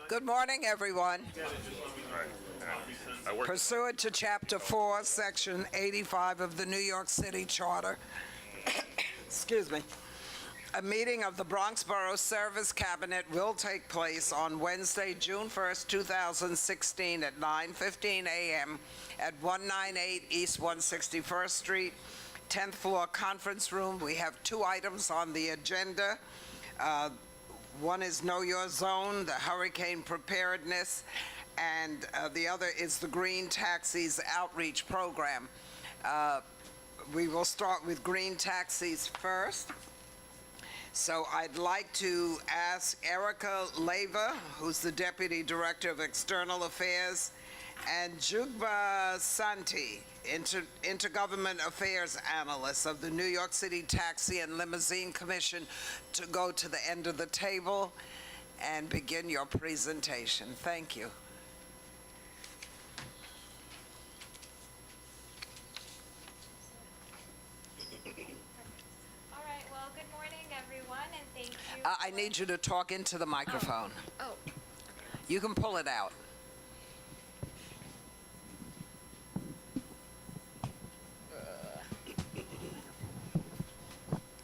Good morning, everyone. Pursuant to Chapter 4, Section 85 of the New York City Charter, excuse me, a meeting of the Bronx Borough Service Cabinet will take place on Wednesday, June 1st, 2016 at 9:15 a.m. at 198 East 161st Street, 10th floor conference room. We have two items on the agenda. One is Know Your Zone, the hurricane preparedness, and the other is the Green Taxis Outreach Program. We will start with Green Taxis first. So I'd like to ask Erica Leva, who's the Deputy Director of External Affairs, and Jugba Santi, Intergovernment Affairs Analyst of the New York City Taxi and Limousine Commission, to go to the end of the table and begin your presentation. Thank you. All right, well, good morning, everyone, and thank you. I need you to talk into the microphone. Oh. You can pull it out.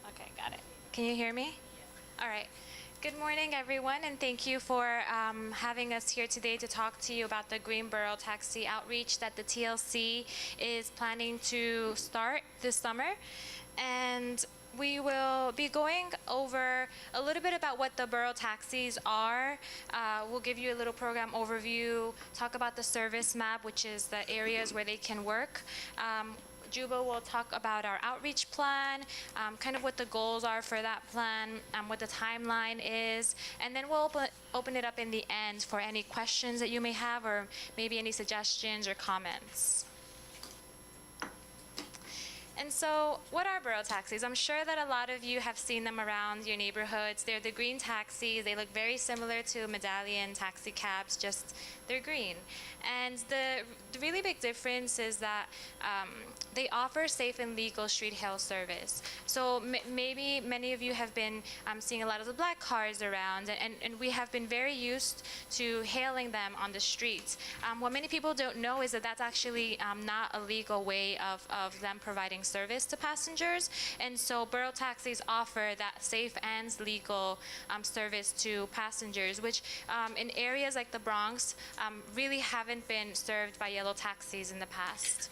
Okay, got it. Can you hear me? All right. Good morning, everyone, and thank you for having us here today to talk to you about the Green Borough Taxi Outreach that the TLC is planning to start this summer. And we will be going over a little bit about what the borough taxis are. We'll give you a little program overview, talk about the service map, which is the areas where they can work. Juba will talk about our outreach plan, kind of what the goals are for that plan, what the timeline is, and then we'll open it up in the end for any questions that you may have or maybe any suggestions or comments. And so, what are borough taxis? I'm sure that a lot of you have seen them around your neighborhoods. They're the green taxis. They look very similar to medallion taxi cabs, just they're green. And the really big difference is that they offer safe and legal street hail service. So maybe many of you have been seeing a lot of the black cars around, and we have been very used to hailing them on the streets. What many people don't know is that that's actually not a legal way of them providing service to passengers, and so borough taxis offer that safe and legal service to passengers, which in areas like the Bronx really haven't been served by yellow taxis in the past.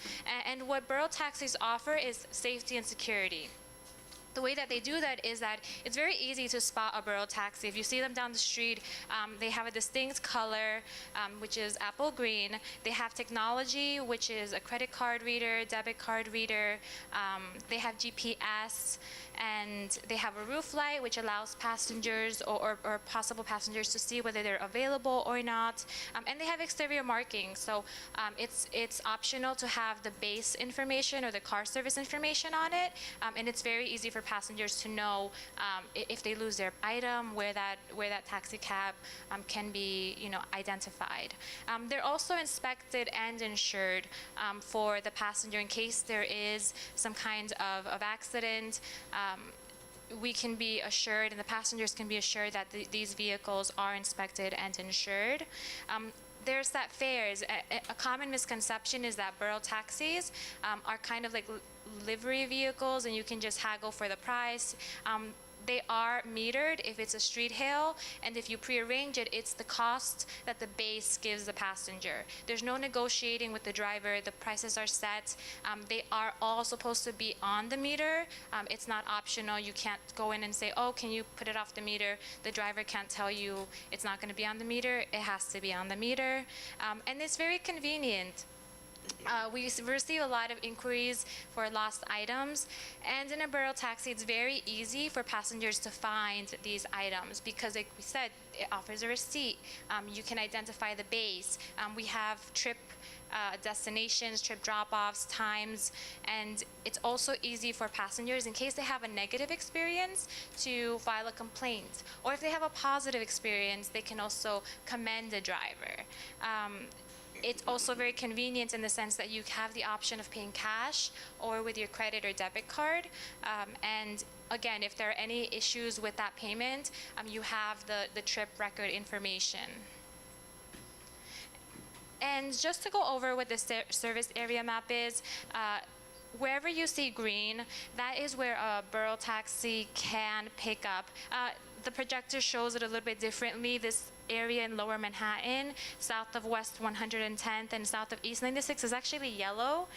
And what borough taxis offer is safety and security. The way that they do that is that it's very easy to spot a borough taxi. If you see them down the street, they have a distinct color, which is apple green. They have technology, which is a credit card reader, debit card reader. They have GPS, and they have a roof light, which allows passengers or possible passengers to see whether they're available or not. And they have exterior markings, so it's optional to have the base information or the car service information on it, and it's very easy for passengers to know if they lose their item, where that taxi cab can be, identified. They're also inspected and insured for the passenger in case there is some kind of accident. We can be assured, and the passengers can be assured that these vehicles are inspected and insured. There's that fares. A common misconception is that borough taxis are kind of like livery vehicles and you can just haggle for the price. They are metered if it's a street hail, and if you prearrange it, it's the cost that the base gives the passenger. There's no negotiating with the driver. The prices are set. They are all supposed to be on the meter. It's not optional. You can't go in and say, oh, can you put it off the meter? The driver can't tell you it's not going to be on the meter. It has to be on the meter. And it's very convenient. We receive a lot of inquiries for lost items, and in a borough taxi it's very easy for passengers to find these items because, like we said, it offers a receipt. You can identify the base. We have trip destinations, trip drop-offs, times, and it's also easy for passengers, in case they have a negative experience, to file a complaint, or if they have a positive experience, they can also commend the driver. It's also very convenient in the sense that you have the option of paying cash or with your credit or debit card. And again, if there are any issues with that payment, you have the trip record information. And just to go over what the service area map is, wherever you see green, that is where a borough taxi can pick up. The projector shows it a little bit differently. This area in Lower Manhattan, south of West 110th and south of East 96 is actually yellow.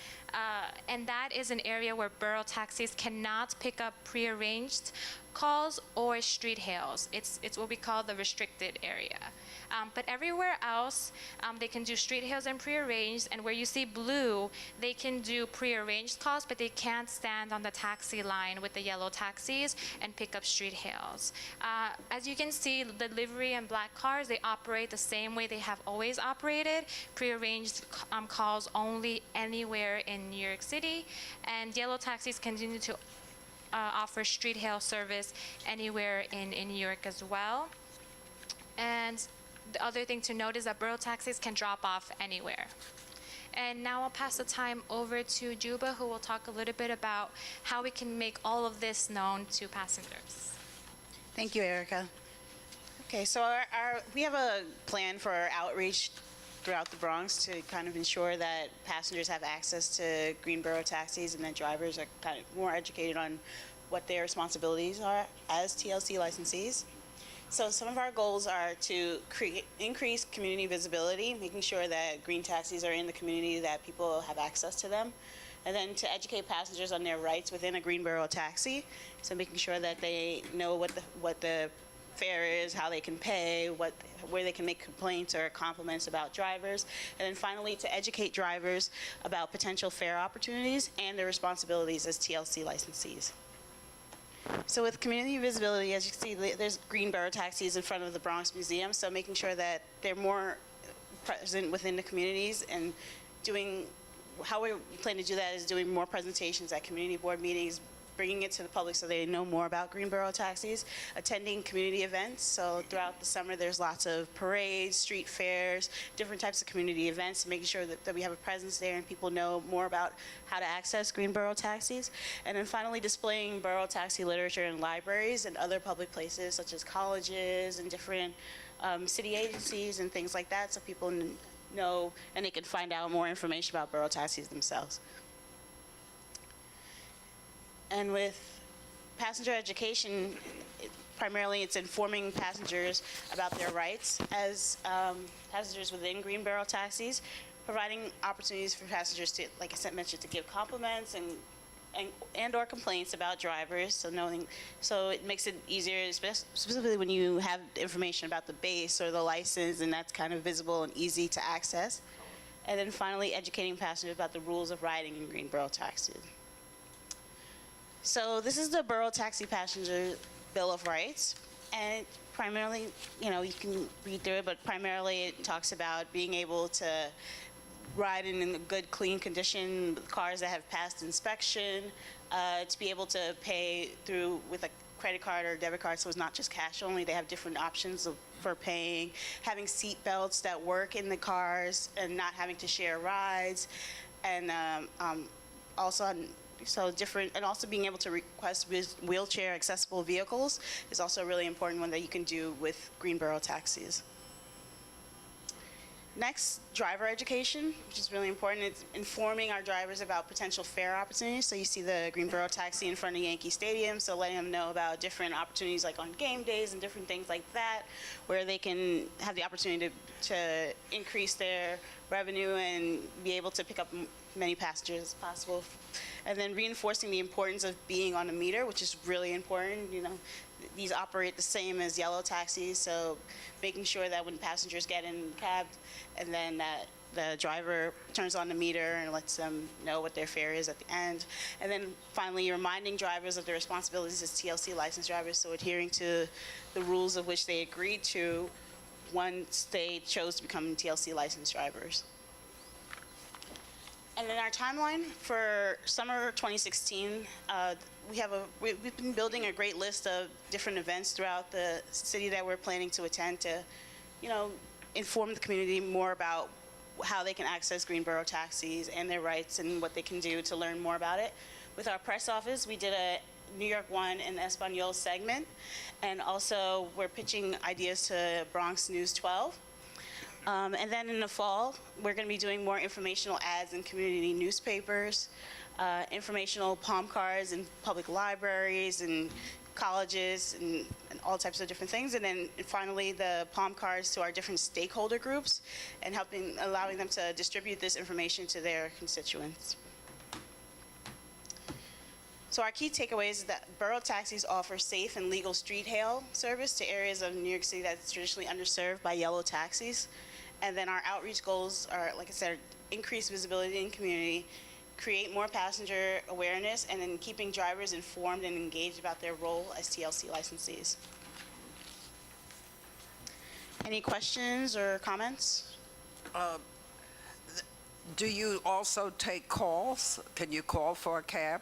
And that is an area where borough taxis cannot pick up prearranged calls or street hails. It's what we call the restricted area. But everywhere else, they can do street hails and prearranged, and where you see blue, they can do prearranged calls, but they can't stand on the taxi line with the yellow taxis and pick up street hails. As you can see, the livery and black cars, they operate the same way they have always operated, prearranged calls only anywhere in New York City, and yellow taxis continue to offer street hail service anywhere in New York as well. And the other thing to note is that borough taxis can drop off anywhere. And now I'll pass the time over to Juba, who will talk a little bit about how we can make all of this known to passengers. Thank you, Erica. Okay, so we have a plan for our outreach throughout the Bronx to kind of ensure that passengers have access to green borough taxis and that drivers are kind of more educated on what their responsibilities are as TLC licensees. So some of our goals are to increase community visibility, making sure that green taxis are in the community, that people have access to them, and then to educate passengers on their rights within a green borough taxi. So making sure that they know what the fare is, how they can pay, where they can make complaints or compliments about drivers, and then finally to educate drivers about potential fare opportunities and their responsibilities as TLC licensees. So with community visibility, as you can see, there's green borough taxis in front of the Bronx Museum, so making sure that they're more present within the communities and how we plan to do that is doing more presentations at community board meetings, bringing it to the public so they know more about green borough taxis, attending community events. So throughout the summer, there's lots of parades, street fairs, different types of community events, making sure that we have a presence there and people know more about how to access green borough taxis. And then finally, displaying borough taxi literature in libraries and other public places, such as colleges and different city agencies and things like that, so people know and they can find out more information about borough taxis themselves. And with passenger education, primarily it's informing passengers about their rights as passengers within green borough taxis, providing opportunities for passengers to, like I said, mentioned, to give compliments and or complaints about drivers. So it makes it easier, specifically when you have information about the base or the license, and that's kind of visible and easy to access. And then finally, educating passengers about the rules of riding in green borough taxis. So this is the Borough Taxi Passenger Bill of Rights, and primarily, you can read through it, but primarily it talks about being able to ride in a good, clean condition with cars that have passed inspection, to be able to pay with a credit card or debit card, so it's not just cash only. They have different options for paying, having seat belts that work in the cars and not having to share rides, and also being able to request wheelchair accessible vehicles is also a really important one that you can do with green borough taxis. Next, driver education, which is really important. It's informing our drivers about potential fare opportunities. So you see the green borough taxi in front of Yankee Stadium, so letting them know about different opportunities like on game days and different things like that, where they can have the opportunity to increase their revenue and be able to pick up many passengers as possible. And then reinforcing the importance of being on a meter, which is really important. These operate the same as yellow taxis, so making sure that when passengers get in the cab, and then that the driver turns on the meter and lets them know what their fare is at the end. And then finally, reminding drivers of their responsibilities as TLC licensed drivers, so adhering to the rules of which they agreed to once they chose to become TLC licensed drivers. And then our timeline for summer 2016, we've been building a great list of different events throughout the city that we're planning to attend to, inform the community more about how they can access green borough taxis and their rights and what they can do to learn more about it. With our press office, we did a New York One and Espanol segment, and also we're pitching ideas to Bronx News 12. And then in the fall, we're going to be doing more informational ads in community newspapers, informational palm cards in public libraries and colleges and all types of different things. And then finally, the palm cards to our different stakeholder groups and allowing them to distribute this information to their constituents. So our key takeaways is that borough taxis offer safe and legal street hail service to areas of New York City that's traditionally underserved by yellow taxis. And then our outreach goals are, like I said, increase visibility in community, create more passenger awareness, and then keeping drivers informed and engaged about their role as TLC licensees. Any questions or comments? Do you also take calls? Can you call for a cab?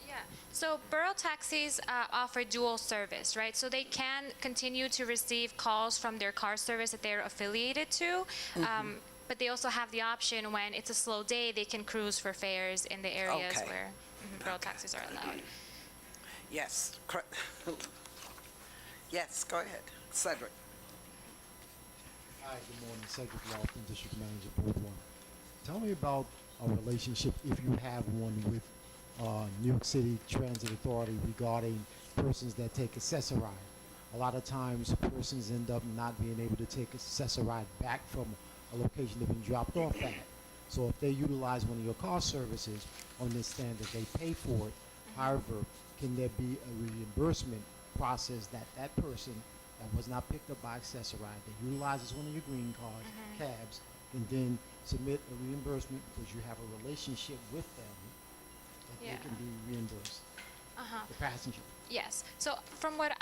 Yeah. So borough taxis offer dual service, right? So they can continue to receive calls from their car service that they're affiliated to. But they also have the option when it's a slow day, they can cruise for fares in the areas Okay. where borough taxis are allowed. Yes. Yes, go ahead. Cedric. Hi, good morning. Cedric Lofton, District Manager, Board 1. Tell me about a relationship, if you have one, with New York City Transit Authority regarding persons that take accessoride. A lot of times, persons end up not being able to take accessoride back from a location they've been dropped off at. So if they utilize one of your car services on this standard, they pay for it. However, can there be a reimbursement process that that person that was not picked up by accessoride, that utilizes one of your green cars, cabs, and then submit a reimbursement because you have a relationship with them, that Yeah. they can be reimbursed, the passenger? Yes. So from what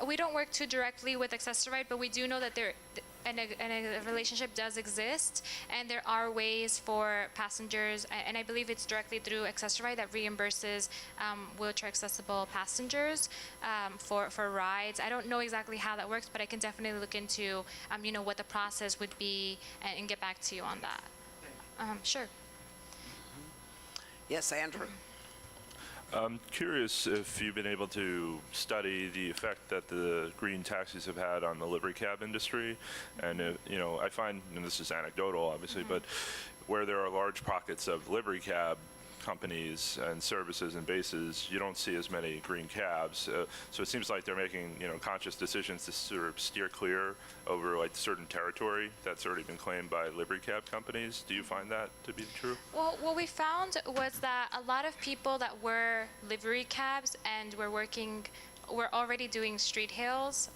we don't work too directly with Accessoride, but we do know that a relationship does exist, and there are ways for passengers, and I believe it's directly through Accessoride that reimburses wheelchair accessible passengers for rides. I don't know exactly how that works, but I can definitely look into what the process would be and get back to you on that. Sure. Yes, Andrew. I'm curious if you've been able to study the effect that the green taxis have had on the livery cab industry. And, I find, and this is anecdotal, obviously, but where there are large pockets of livery cab companies and services and bases, you don't see as many green cabs. So it seems like they're making, conscious decisions to sort of steer clear over like certain territory that's already been claimed by livery cab companies. Do you find that to be true? Well, what we found was that a lot of people that were livery cabs and were already doing street hails,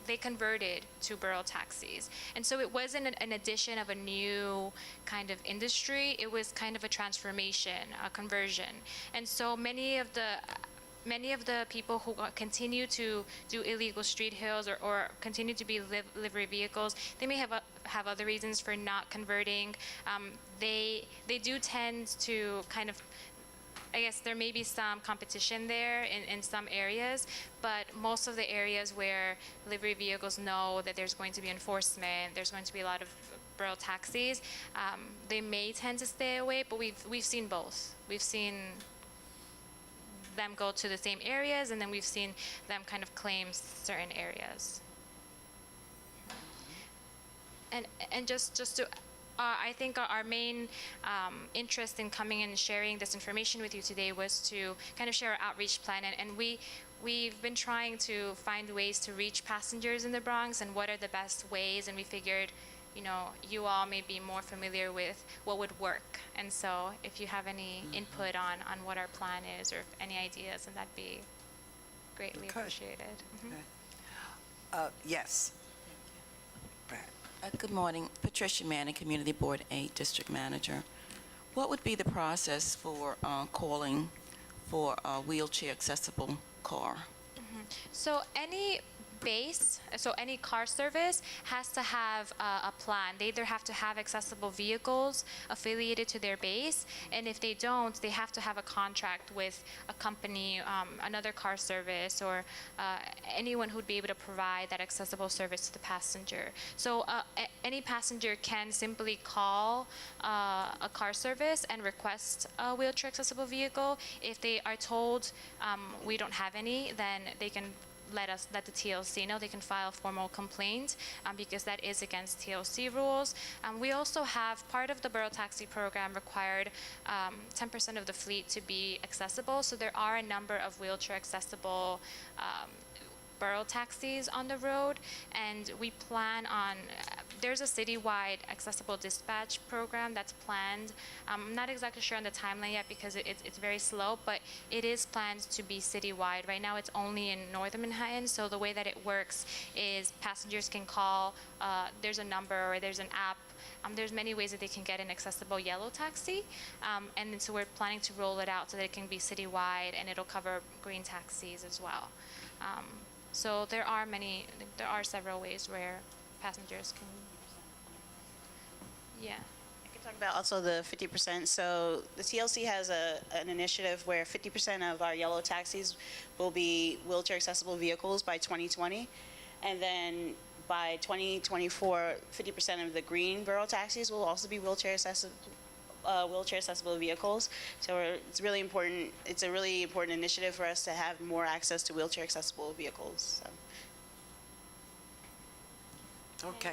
they converted to borough taxis. And so it wasn't an addition of a new kind of industry, it was kind of a transformation, a conversion. And so many of the people who continue to do illegal street hails or continue to be livery vehicles, they may have other reasons for not converting. They do tend to kind of, I guess there may be some competition there in some areas, but most of the areas where livery vehicles know that there's going to be enforcement, there's going to be a lot of borough taxis, they may tend to stay away, but we've seen both. We've seen them go to the same areas, and then we've seen them kind of claim certain areas. And just to I think our main interest in coming and sharing this information with you today was to kind of share our outreach plan, and we've been trying to find ways to reach passengers in the Bronx and what are the best ways, and we figured, you all may be more familiar with what would work, and so if you have any input on what our plan is or if any ideas, then that'd be greatly appreciated. Yes. Brad. Good morning. Patricia Manning, Community Board 8 District Manager. What would be the process for calling for a wheelchair accessible car? So any any car service has to have a plan. They either have to have accessible vehicles affiliated to their base, and if they don't, they have to have a contract with a company, another car service, or anyone who'd be able to provide that accessible service to the passenger. So any passenger can simply call a car service and request a wheelchair accessible vehicle. If they are told we don't have any, then they can let the TLC know. They can file a formal complaint because that is against TLC rules. We also have part of the borough taxi program required 10% of the fleet to be accessible. So there are a number of wheelchair accessible borough taxis on the road, and we plan on, there's a citywide accessible dispatch program that's planned. I'm not exactly sure on the timeline yet because it's very slow, but it is planned to be citywide. Right now it's only in Northern Manhattan, so the way that it works is passengers can call, there's a number or there's an app. There's many ways that they can get an accessible yellow taxi, and then so we're planning to roll it out so that it can be citywide and it'll cover green taxis as well. So there are several ways where passengers can, yeah. I can talk about also the 50%. So the TLC has an initiative where 50% of our yellow taxis will be wheelchair accessible vehicles by 2020. And then by 2024, 50% of the green borough taxis will also be wheelchair accessible vehicles. So it's really important. It's a really important initiative for us to have more access to wheelchair accessible vehicles. So. Okay.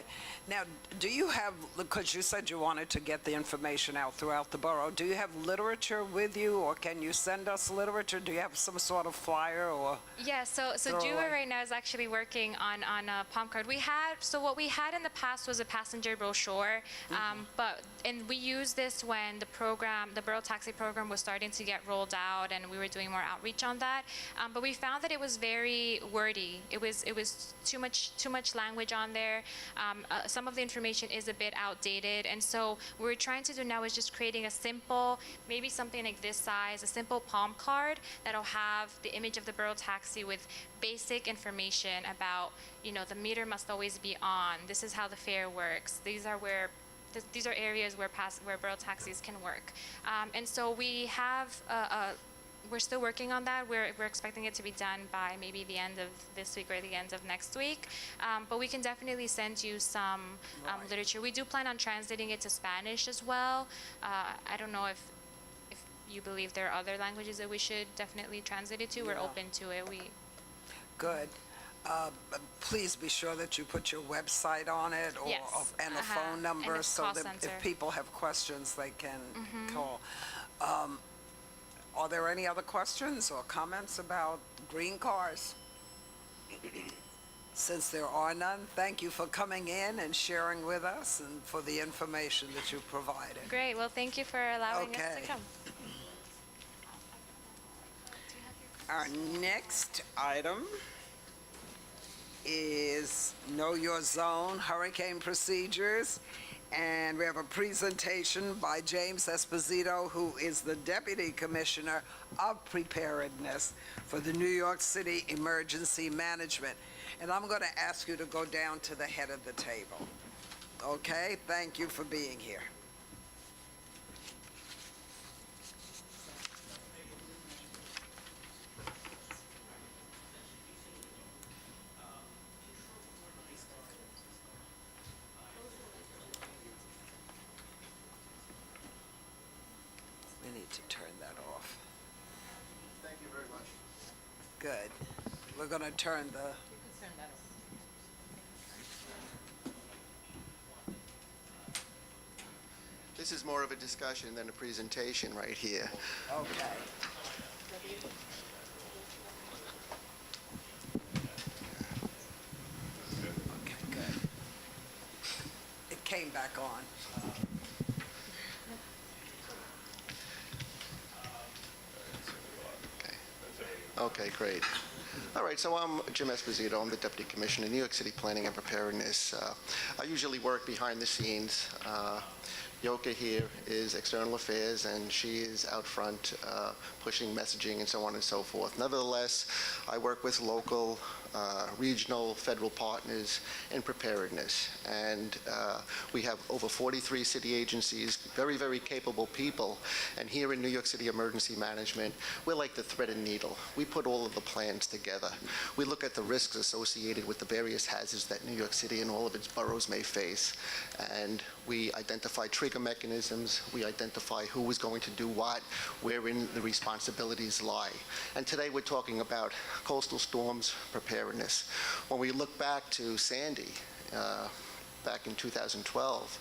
Now, do you have, because you said you wanted to get the information out throughout the borough, do you have literature with you, or can you send us literature? Do you have some sort of flyer or? Yeah, so throw Jua away? right now is actually working on a palm card. What we had in the past was a passenger brochure, and we used this when the borough taxi program was starting to get rolled out, and we were doing more outreach on that. But we found that it was very wordy. It was too much language on there. Some of the information is a bit outdated, and so what we're trying to do now is just creating a simple, maybe something like this size, a simple palm card that'll have the image of the borough taxi with basic information about, the meter must always be on. This is how the fare works. These are areas where borough taxis can work. And so we have we're still working on that. We're expecting it to be done by maybe the end of this week or the end of next week. But we can definitely send you some literature. We do plan on translating it to Spanish as well. I don't know if you believe there are other languages that we should definitely translate it to. We're open to it. Good. Please be sure that you put your website on it Yes. and a phone number And a so call that center. if people have questions, they can call. Are there any other questions or comments about green cars? Since there are none, thank you for coming in and sharing with us and for the information that you provided. Great. Well, thank you for allowing us Okay. to come. Our next item is Know Your Zone Hurricane Procedures. And we have a presentation by James Esposito, who is the Deputy Commissioner of Preparedness for the New York City Emergency Management. And I'm going to ask you to go down to the head of the table. Okay? Thank you for being here. We need to turn that off. Thank you very much. Good. We're going to turn the... This is more of a discussion than a presentation right here. Okay. Okay, good. It came back on. Okay, great. All right, so I'm Jim Esposito. I'm the Deputy Commissioner in New York City Planning and Preparedness. I usually work behind the scenes. Yoka here is External Affairs, and she is out front pushing messaging and so on and so forth. Nevertheless, I work with local, regional, federal partners in preparedness. And we have over 43 city agencies, very, very capable people. And here in New York City Emergency Management, we're like the thread and needle. We put all of the plans together. We look at the risks associated with the various hazards that New York City and all of its boroughs may face. And we identify trigger mechanisms. We identify who is going to do what, wherein the responsibilities lie. And today we're talking about coastal storms preparedness. preparedness. When we look back to Sandy, back in 2012,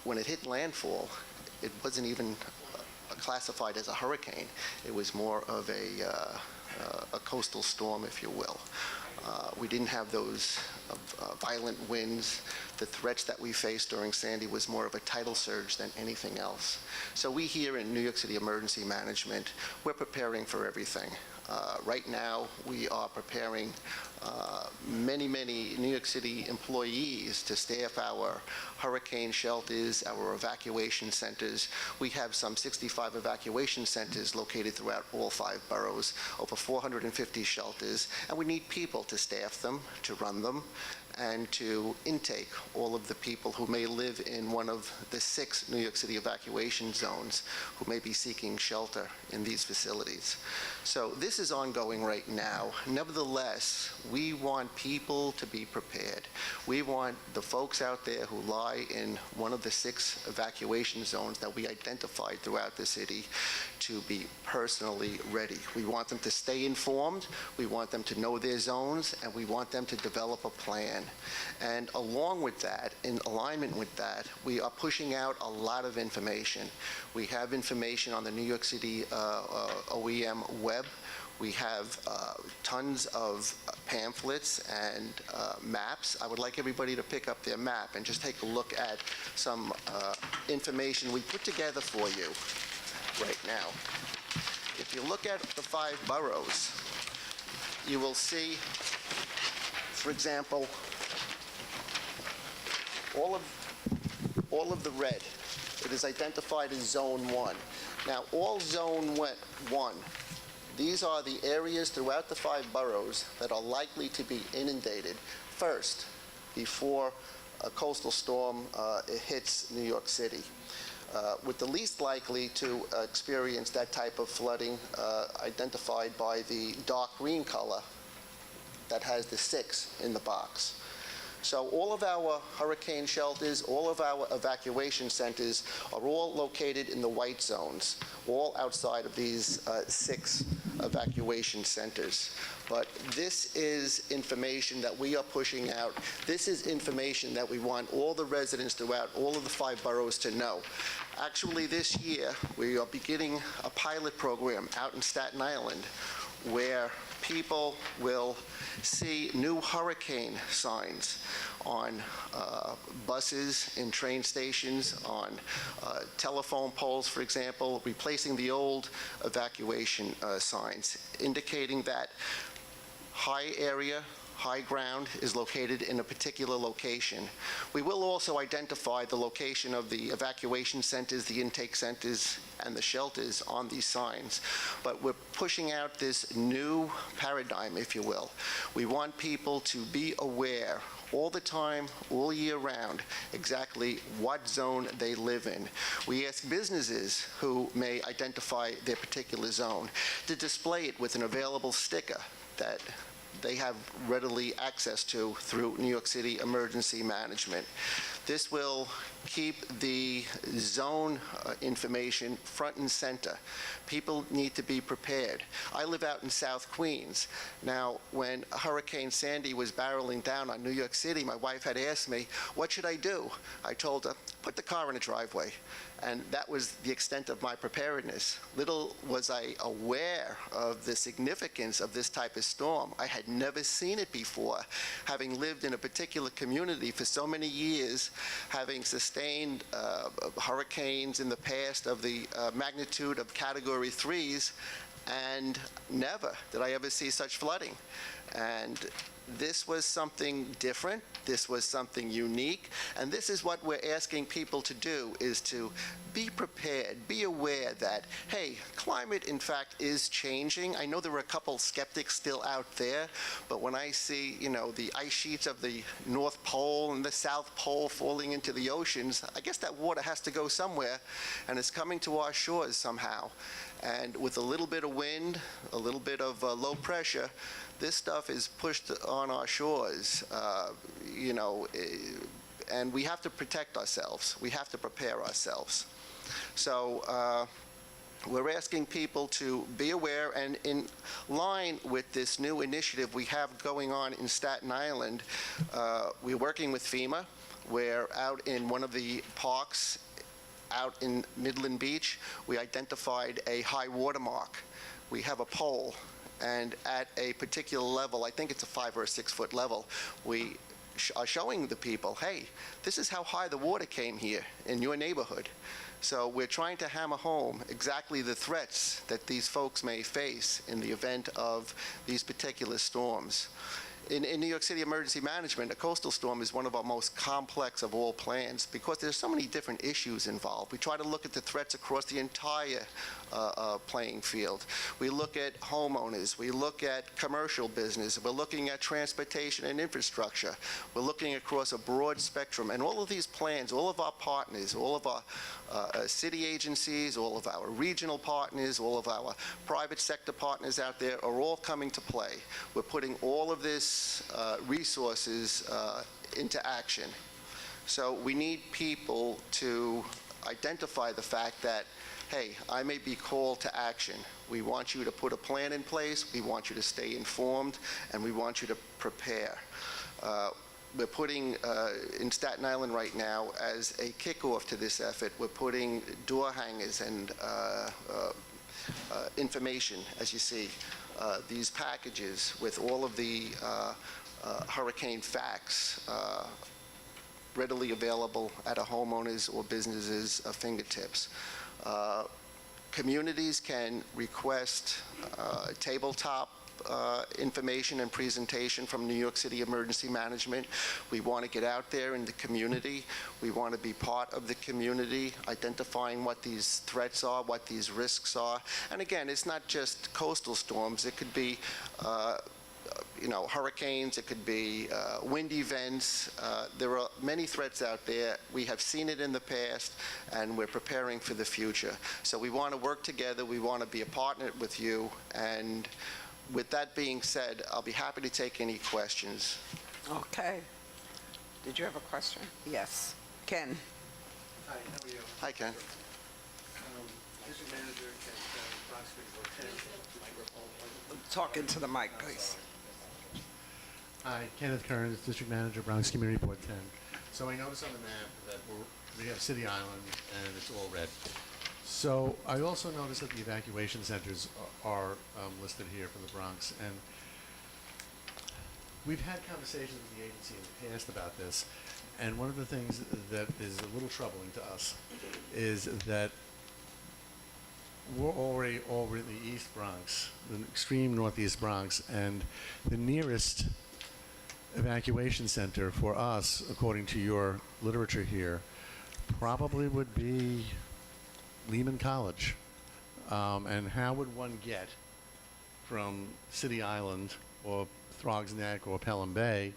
when it hit landfall, it wasn't even classified as a hurricane. It was more of a coastal storm, if you will. We didn't have those violent winds. The threats that we faced during Sandy was more of a tidal surge than anything else. So we here in New York City Emergency Management, we're preparing for everything. Right now, we are preparing many New York City employees to staff our hurricane shelters, our evacuation centers. We have some 65 evacuation centers located throughout all 5 boroughs, over 450 shelters, and we need people to staff them, to run them, and to intake all of the people who may live in one of the 6 New York City evacuation zones who may be seeking shelter in these facilities. So this is ongoing right now. Nevertheless, we want people to be prepared. We want the folks out there who lie in one of the 6 evacuation zones that we identified throughout the city to be personally ready. We want them to stay informed, we want them to know their zones, and we want them to develop a plan. And along with that, in alignment with that, we are pushing out a lot of information. We have information on the New York City OEM web. We have tons of pamphlets and maps. I would like everybody to pick up their map and just take a look at some information we put together for you right now. If you look at the 5 boroughs, you will see, for example, all of the red. It is identified as Zone 1. Now, all Zone 1, these are the areas throughout the 5 boroughs that are likely to be inundated first before a coastal storm hits New York City. With the least likely to experience that type of flooding identified by the dark green color that has the 6 in the box. So all of our hurricane shelters, all of our evacuation centers are all located in the white zones, all outside of these 6 evacuation centers. But this is information that we are pushing out. This is information that we want all the residents throughout all of the 5 boroughs to know. Actually, this year, we are beginning a pilot program out in Staten Island where people will see new hurricane signs on buses, in train stations, on telephone poles, for example, replacing the old evacuation signs, indicating that high area, high ground is located in a particular location. We will also identify the location of the evacuation centers, the intake centers, and the shelters on these signs. But we're pushing out this new paradigm, if you will. We want people to be aware all the time, all year round, exactly what zone they live in. We ask businesses who may identify their particular zone to display it with an available sticker that they have readily access to through New York City Emergency Management. This will keep the zone information front and center. People need to be prepared. I live out in South Queens. Now, when Hurricane Sandy was barreling down on New York City, my wife had asked me, what should I do? I told her, put the car in a driveway. And that was the extent of my preparedness. Little was I aware of the significance of this type of storm. I had never seen it before. Having lived in a particular community for so many years, having sustained hurricanes in the past of the magnitude of Category 3s, and never did I ever see such flooding. And this was something different, this was something unique, and this is what we're asking people to do, is to be prepared, be aware that, hey, climate in fact is changing. I know there are a couple skeptics still out there, but when I see, the ice sheets of the North Pole and the South Pole falling into the oceans, I guess that water has to go somewhere, and it's coming to our shores somehow. And with a little bit of wind, a little bit of low pressure, this stuff is pushed on our shores, and we have to protect ourselves. We have to prepare ourselves. So We're asking people to be aware, and in line with this new initiative we have going on in Staten Island, we're working with FEMA. We're out in one of the parks out in Midland Beach. We identified a high water mark. We have a pole, and at a particular level, I think it's a 5 or a 6 foot level, we are showing the people, hey, this is how high the water came here in your neighborhood. So we're trying to hammer home exactly the threats that these folks may face in the event of these particular storms. In New York City emergency management, a coastal storm is one of our most complex of all plans because there's so many different issues involved. We try to look at the threats across the entire playing field. We look at homeowners. We look at commercial business. We're looking at transportation and infrastructure. We're looking across a broad spectrum. And all of these plans, all of our partners, all of our city agencies, all of our regional partners, all of our private sector partners out there are all coming to play. We're putting all of this resources into action. So we need people to identify the fact that, hey, I may be called to action. We want you to put a plan in place, we want you to stay informed, and we want you to prepare. We're putting, in Staten Island right now, as a kickoff to this effort, we're putting door hangers and information, as you see, these packages with all of the hurricane facts readily available at a homeowner's or business's fingertips. Communities can request tabletop information and presentation from New York City Emergency Management. We want to get out there in the community. We want to be part of the community, identifying what these threats are, what these risks are. And again, it's not just coastal storms. It could be hurricanes, it could be wind events. There are many threats out there. We have seen it in the past, and we're preparing for the future. So we want to work together. We want to be a partner with you. And with that being said, I'll be happy to take any questions. Okay. Did you have a question? Yes. Ken? Hi, how are you? Hi, Ken. District Manager at Bronx Ward 10, microphone. Talk into the mic, please. Hi, Kenneth Kearns, District Manager, Bronx Community Board 10. So I noticed on the map that we have City Island and it's all red. So I also noticed that the evacuation centers are listed here for the Bronx, and we've had conversations with the agency in the past about this, and one of the things that is a little troubling to us is that we're already over in the East Bronx, the extreme Northeast Bronx, and the nearest evacuation center for us, according to your literature here, probably would be Lehman College. And how would one get from City Island or Throgs Neck or Pelham Bay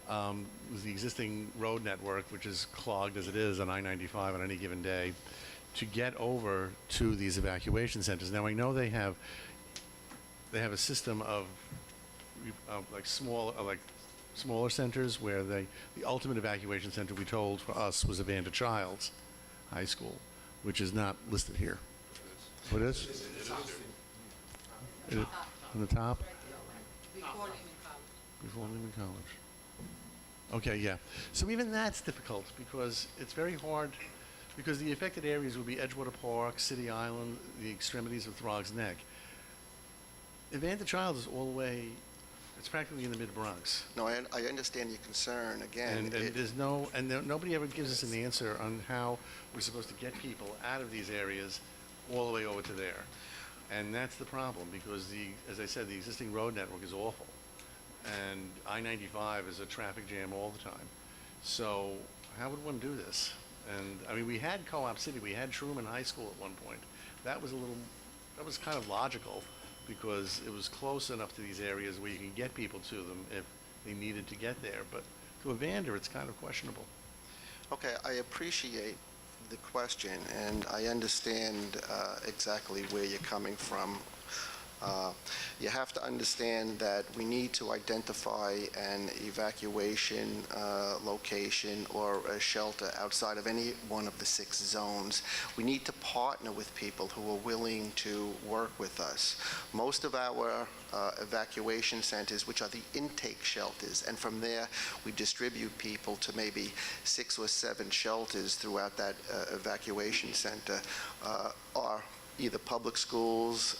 with the existing road network, which is clogged as it is on I-95 on any given day, to get over to these evacuation centers? Now, I know they have a system of smaller centers where the ultimate evacuation center, we told, for us was Evander Childs High School, which is not listed here. What is? It is on the top? Before Lehman College. Okay, yeah. So even that's difficult because it's very hard, because the affected areas would be Edgewater Park, City Island, the extremities of Throgs Neck. Evander Childs is all the way, it's practically in the mid-Bronx. No, I understand your concern. Again, And there's nobody ever gives us an answer on how we're supposed to get people out of these areas all the way over to there. And that's the problem, because as I said, the existing road network is awful. And I-95 is a traffic jam all the time. So how would one do this? And I mean, we had Co-op City, we had Truman High School at one point. That was kind of logical, because it was close enough to these areas where you can get people to them if they needed to get there. But to Evander, it's kind of questionable. Okay, I appreciate the question, and I understand exactly where you're coming from. You have to understand that we need to identify an evacuation location or a shelter outside of any one of the 6 zones. We need to partner with people who are willing to work with us. Most of our evacuation centers, which are the intake shelters, and from there we distribute people to maybe 6 or 7 shelters throughout that evacuation center, are either public schools,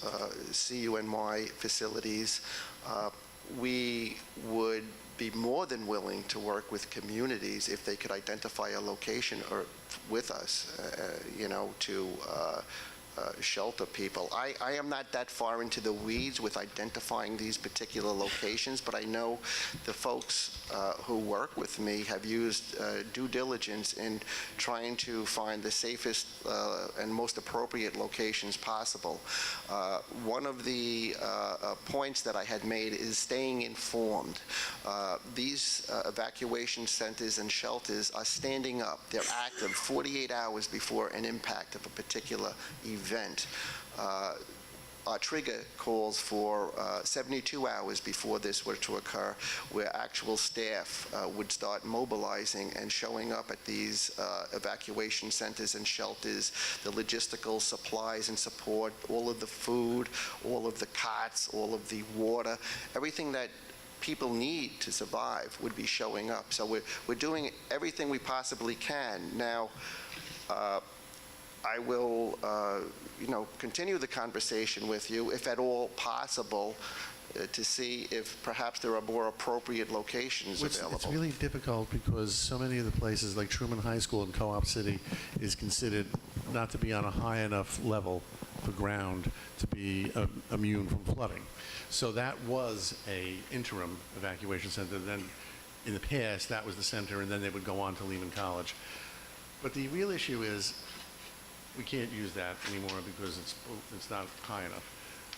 CUNY facilities. We would be more than willing to work with communities if they could identify a location or with us, to shelter people. I am not that far into the weeds with identifying these particular locations, but I know the folks who work with me have used due diligence in trying to find the safest and most appropriate locations possible. One of the points that I had made is staying informed. These evacuation centers and shelters are standing up. They're active 48 hours before an impact of a particular event. Our trigger calls for 72 hours before this were to occur, where actual staff would start mobilizing and showing up at these evacuation centers and shelters, the logistical supplies and support, all of the food, all of the cots, all of the water, everything that people need to survive would be showing up. So we're doing everything we possibly can. Now, I will, continue the conversation with you, if at all possible, to see if perhaps there are more appropriate locations available. It's really difficult because so many of the places like Truman High School in Co-op City is considered not to be on a high enough level for ground to be immune from flooding. So that was a interim evacuation center. Then in the past, that was the center, and then they would go on to Lehman College. But the real issue is we can't use that anymore because it's not high enough.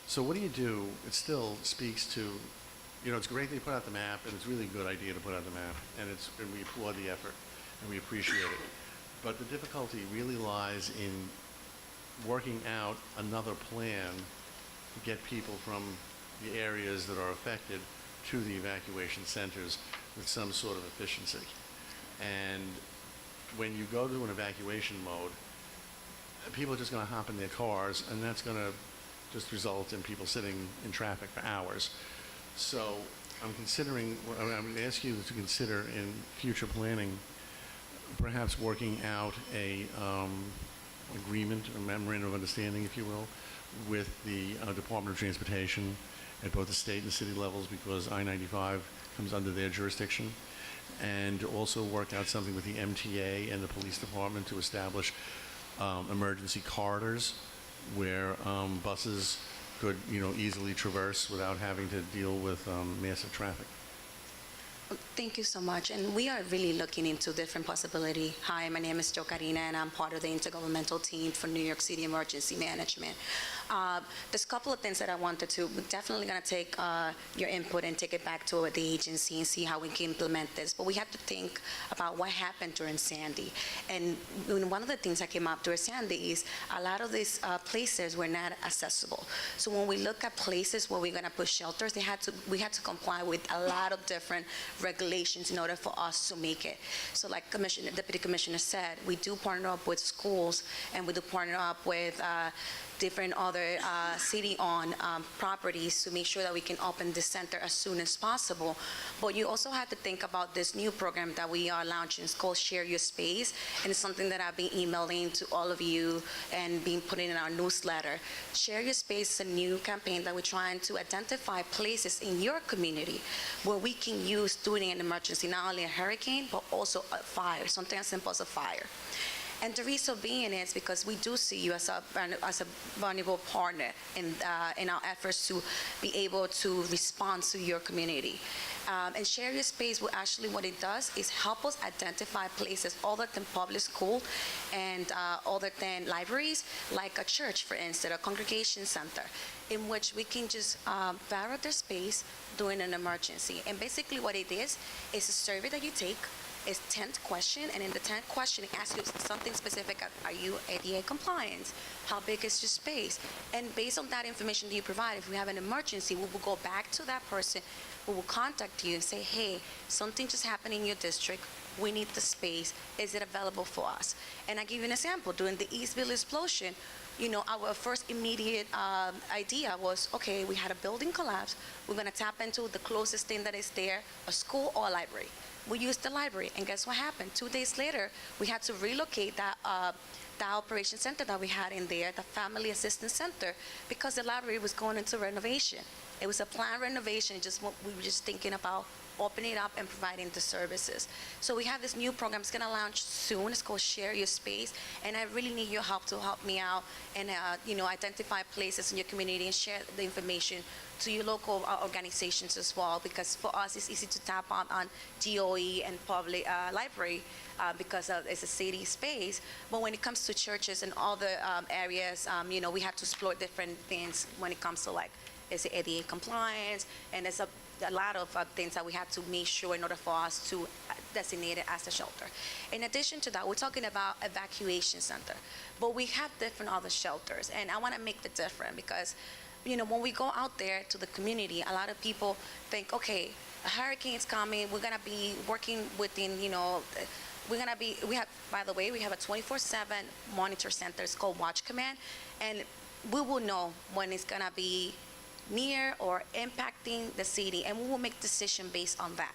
So what do you do? It still speaks to, it's great they put out the map, and it's really a good idea to put out the map, and we applaud the effort, and we appreciate it. But the difficulty really lies in working out another plan to get people from the areas that are affected to the evacuation centers with some sort of efficiency. And when you go to an evacuation mode, people are just going to hop in their cars, and that's going to just result in people sitting in traffic for hours. So I'm going to ask you to consider in future planning perhaps working out a agreement, a memorandum of understanding, if you will, with the Department of Transportation at both the state and city levels, because I-95 comes under their jurisdiction, and also work out something with the MTA and the police department to establish emergency corridors where buses could, easily traverse without having to deal with massive traffic. Thank you so much. And we are really looking into different possibility. Hi, my name is Jo Karina, and I'm part of the intergovernmental team for New York City Emergency Management. There's a couple of things that I wanted to. We're definitely going to take your input and take it back to the agency and see how we can implement this. But we have to think about what happened during Sandy. And one of the things that came up during Sandy is a lot of these places were not accessible. So when we look at places where we're going to put shelters, we had to comply with a lot of different regulations in order for us to make it. So like Deputy Commissioner said, we do partner up with schools, and we do partner up with different other city-owned properties to make sure that we can open the center as soon as possible. But you also have to think about this new program that we are launching. It's called Share Your Space, and it's something that I've been emailing to all of you and been putting in our newsletter. Share Your Space is a new campaign that we're trying to identify places in your community where we can use during an emergency, not only a hurricane, but also a fire, something as simple as a fire. And the reason being is because we do see you as a vulnerable partner in our efforts to be able to respond to your community. And Share Your Space, actually what it does is help us identify places other than public school and other than libraries, like a church, for instance, a congregation center, in which we can just borrow their space during an emergency. And basically what it is a survey that you take, It's 10th question, and in the 10th question, it asks you something specific. Are you ADA compliant? How big is your space? And based on that information that you provide, if we have an emergency, we will go back to that person who will contact you and say, hey, something just happened in your district. We need the space. Is it available for us? And I give you an example. During the Eastville explosion, our first immediate idea was, okay, we had a building collapse. We're going to tap into the closest thing that is there, a school or a library. We used the library, and guess what happened? 2 days later, we had to relocate that operation center that we had in there, the Family Assistance Center, because the library was going into renovation. It was a planned renovation. We were just thinking about opening it up and providing the services. So we have this new program. It's going to launch soon. It's called Share Your Space, and I really need your help to help me out and identify places in your community and share the information to your local organizations as well, because for us it's easy to tap on DOE and public library because it's a city space. But when it comes to churches and other areas, we have to explore different things when it comes to is it ADA compliance, and there's a lot of things that we have to make sure in order for us to designate it as a shelter. In addition to that, we're talking about evacuation center, but we have different other shelters, and I want to make the difference because when we go out there to the community, a lot of people think, okay, a hurricane is coming, we're going to be working within, by the way, we have a 24/7 monitor center. It's called Watch Command, and we will know when it's going to be near or impacting the city, and we will make decision based on that.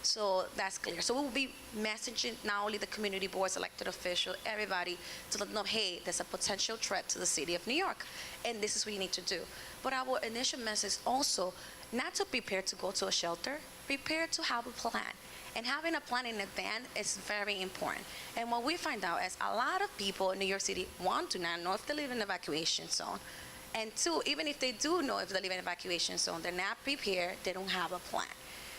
So that's clear. So we will be messaging not only the community boards, elected officials, everybody, to let them know, hey, there's a potential threat to the city of New York, and this is what you need to do. But our initial message also, not to prepare to go to a shelter, prepare to have a plan. And having a plan in advance is very important. And what we find out is a lot of people in New York City, one, do not know if they live in an evacuation zone. And two, even if they do know if they live in an evacuation zone, they're not prepared, they don't have a plan.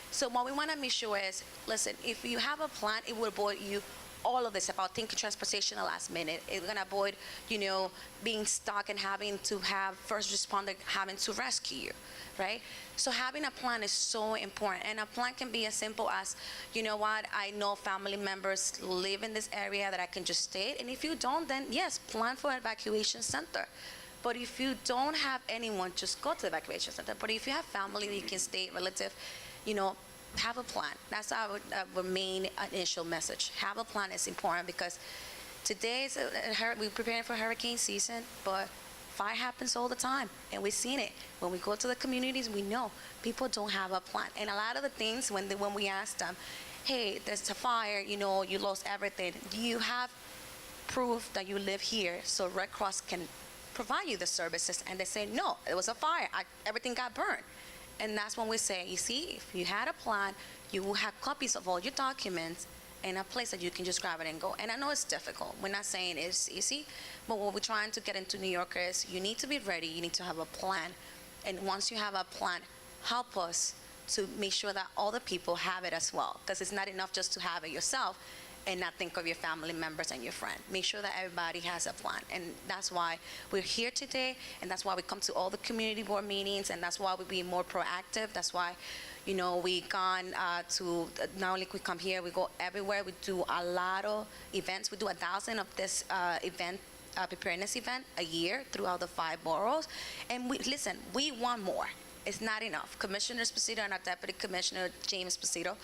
So what we want to make sure is, listen, if you have a plan, it will avoid you all of this about thinking transportation at the last minute. It's going to avoid, being stuck and having to have first responder having to rescue you, right? So having a plan is so important. And a plan can be as simple as, I know family members live in this area that I can just stay. And if you don't, then yes, plan for an evacuation center. But if you don't have anyone, just go to the evacuation center. But if you have family that you can stay, relative, have a plan. That's our main initial message. Have a plan is important because today we're preparing for hurricane season, but fire happens all the time, and we've seen it. When we go to the communities, we know people don't have a plan. And a lot of the things, when we ask them, hey, there's a fire, you lost everything. Do you have proof that you live here so Red Cross can provide you the services? And they say, no, it was a fire. Everything got burned. And that's when we say, you see, if you had a plan, you will have copies of all your documents in a place that you can just grab it and go. And I know it's difficult. We're not saying it's easy, but what we're trying to get into New Yorkers, you need to be ready. You need to have a plan. And once you have a plan, help us to make sure that other people have it as well. Because it's not enough just to have it yourself and not think of your family members and your friend. Make sure that everybody has a plan. And that's why we're here today, and that's why we come to all the community board meetings, and that's why we be more proactive. That's why, we gone to, not only we come here, we go everywhere. We do a lot of events. We do 1,000 of this preparedness event a year throughout the 5 boroughs. And we want more. It's not enough. Commissioner Esposito and our Deputy Commissioner James Esposito,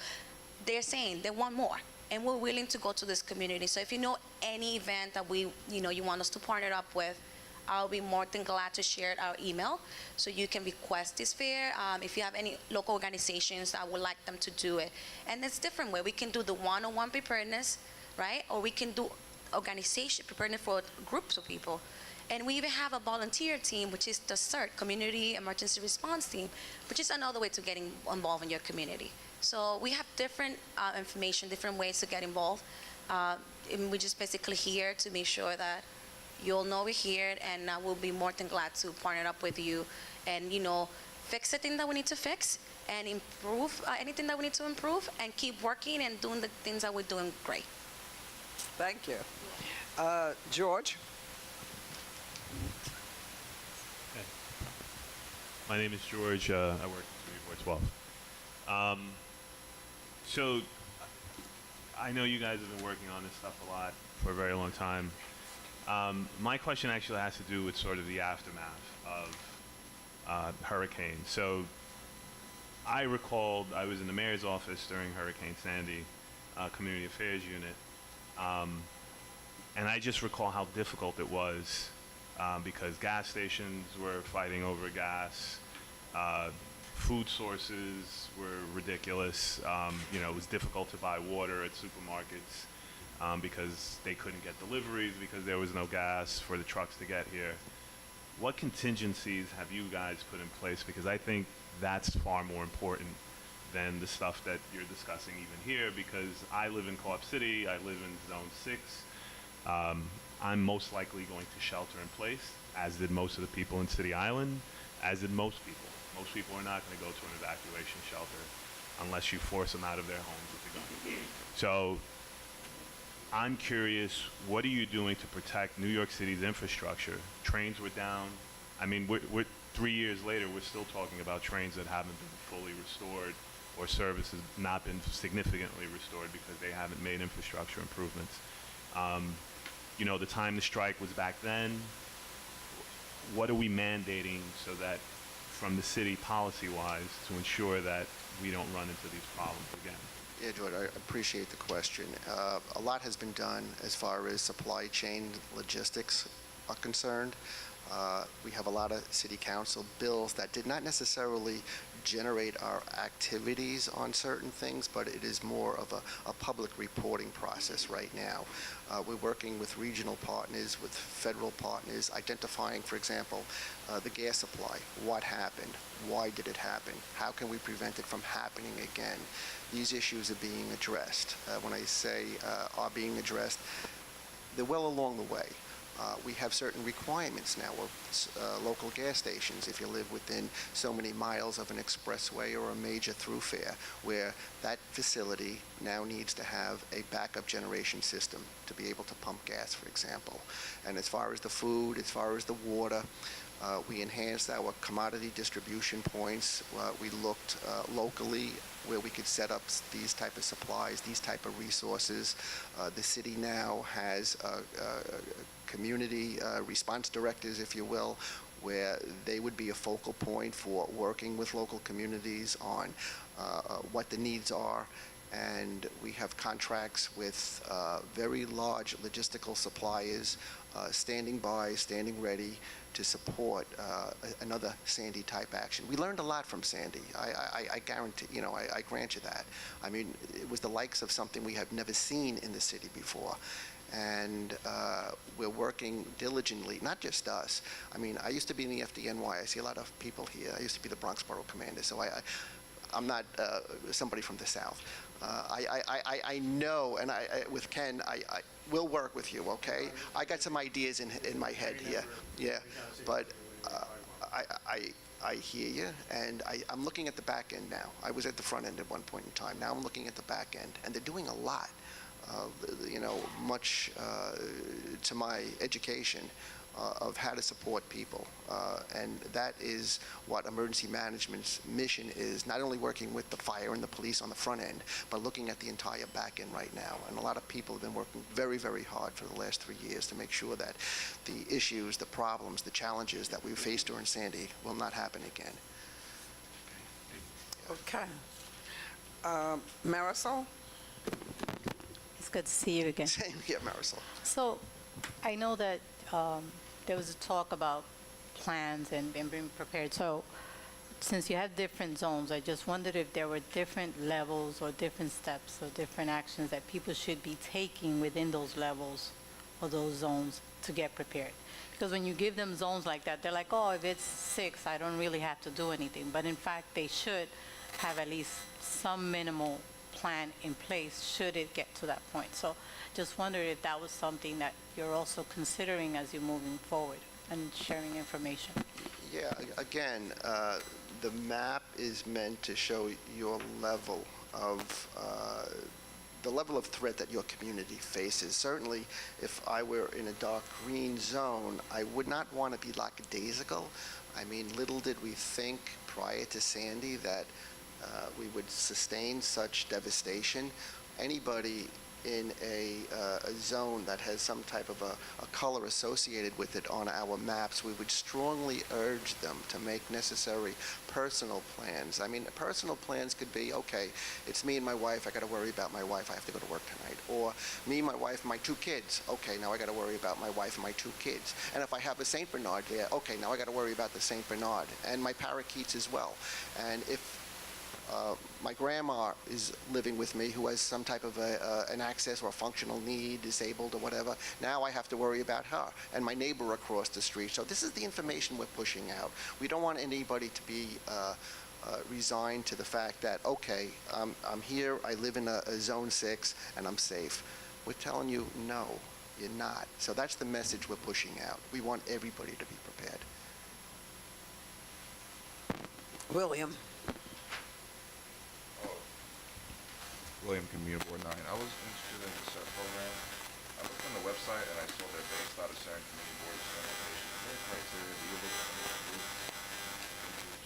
they're saying they want more. And we're willing to go to this community. So if you know any event that you want us to partner up with, I'll be more than glad to share our email so you can request this fair. If you have any local organizations, I would like them to do it. And it's different way. We can do the one-on-one preparedness, right? Or we can do organization preparedness for groups of people. And we even have a volunteer team, which is the CERT, Community Emergency Response Team, which is another way to getting involved in your community. So we have different information, different ways to get involved. And we're just basically here to make sure that you'll know we're here, and we'll be more than glad to partner up with you and, fix the thing that we need to fix and improve anything that we need to improve and keep working and doing the things that we're doing great. Thank you. George? My name is George. I work at Community Board 12. So I know you guys have been working on this stuff a lot for a very long time. My question actually has to do with sort of the aftermath of hurricane. So I recalled I was in the mayor's office during Hurricane Sandy, Community Affairs Unit, and I just recall how difficult it was because gas stations were fighting over gas, food sources were ridiculous. It was difficult to buy water at supermarkets because they couldn't get deliveries because there was no gas for the trucks to get here. What contingencies have you guys put in place? Because I think that's far more important than the stuff that you're discussing even here, because I live in Co-op City, I live in Zone 6. I'm most likely going to shelter in place, as did most of the people in City Island, as did most people. Most people are not going to go to an evacuation shelter unless you force them out of their homes with a gun. So I'm curious, what are you doing to protect New York City's infrastructure? Trains were down. I mean, we're 3 years later, we're still talking about trains that haven't been fully restored or services not been significantly restored because they haven't made infrastructure improvements. The time to strike was back then. What are we mandating so that from the city policy-wise to ensure that we don't run into these problems again? Yeah, George, I appreciate the question. A lot has been done as far as supply chain logistics are concerned. We have a lot of city council bills that did not necessarily generate our activities on certain things, but it is more of a public reporting process right now. We're working with regional partners, with federal partners, identifying, for example, the gas supply. What happened? Why did it happen? How can we prevent it from happening again? These issues are being addressed. When I say are being addressed, they're well along the way. We have certain requirements now of local gas stations if you live within so many miles of an expressway or a major thoroughfare, where that facility now needs to have a backup generation system to be able to pump gas, for example. And as far as the food, as far as the water, we enhanced our commodity distribution points. We looked locally where we could set up these type of supplies, these type of resources. The city now has community response directors, if you will, where they would be a focal point for working with local communities on what the needs are. And we have contracts with very large logistical suppliers standing by, standing ready to support another Sandy type action. We learned a lot from Sandy. I guarantee, I grant you that. I mean, it was the likes of something we have never seen in the city before. And we're working diligently, not just us. I mean, I used to be in the FDNY. I see a lot of people here. I used to be the Bronx Borough Commander, so I'm not somebody from the South. I know, and with Ken, I will work with you, okay? I got some ideas in my head here, yeah. But I hear you, and I'm looking at the back end now. I was at the front end at one point in time. Now I'm looking at the back end, and they're doing a lot. Much to my education of how to support people. And that is what emergency management's mission is, not only working with the fire and the police on the front end, but looking at the entire back end right now. And a lot of people have been working very, very hard for the last 3 years to make sure that the issues, the problems, the challenges that we faced during Sandy will not happen again. Okay. Marisol? It's good to see you again. Same here, Marisol. So I know that there was a talk about plans and being prepared. So since you have different zones, I just wondered if there were different levels or different steps or different actions that people should be taking within those levels or those zones to get prepared. Because when you give them zones like that, they're like, oh, if it's 6, I don't really have to do anything. But in fact, they should have at least some minimal plan in place should it get to that point. So just wondered if that was something that you're also considering as you're moving forward and sharing information. Yeah, again, the map is meant to show your level of the level of threat that your community faces. Certainly, if I were in a dark green zone, I would not want to be lackadaisical. I mean, little did we think prior to Sandy that we would sustain such devastation. Anybody in a zone that has some type of a color associated with it on our maps, we would strongly urge them to make necessary personal plans. I mean, personal plans could be, okay, it's me and my wife, I got to worry about my wife, I have to go to work tonight. Or me, my wife, my 2 kids. Okay, now I got to worry about my wife and my 2 kids. And if I have a St. Bernard there, okay, now I got to worry about the St. Bernard and my parakeets as well. And if my grandma is living with me who has some type of an access or a functional need, disabled or whatever. Now I have to worry about her and my neighbor across the street. So this is the information we're pushing out. We don't want anybody to be resigned to the fact that, okay, I'm here, I live in a zone 6 and I'm safe. We're telling you, no, you're not. So that's the message we're pushing out. We want everybody to be prepared. William? William, Community Board 9. I was interested in the CERT program. I looked on the website and I saw they're based out of San Community Board certification. Is there a criteria that you look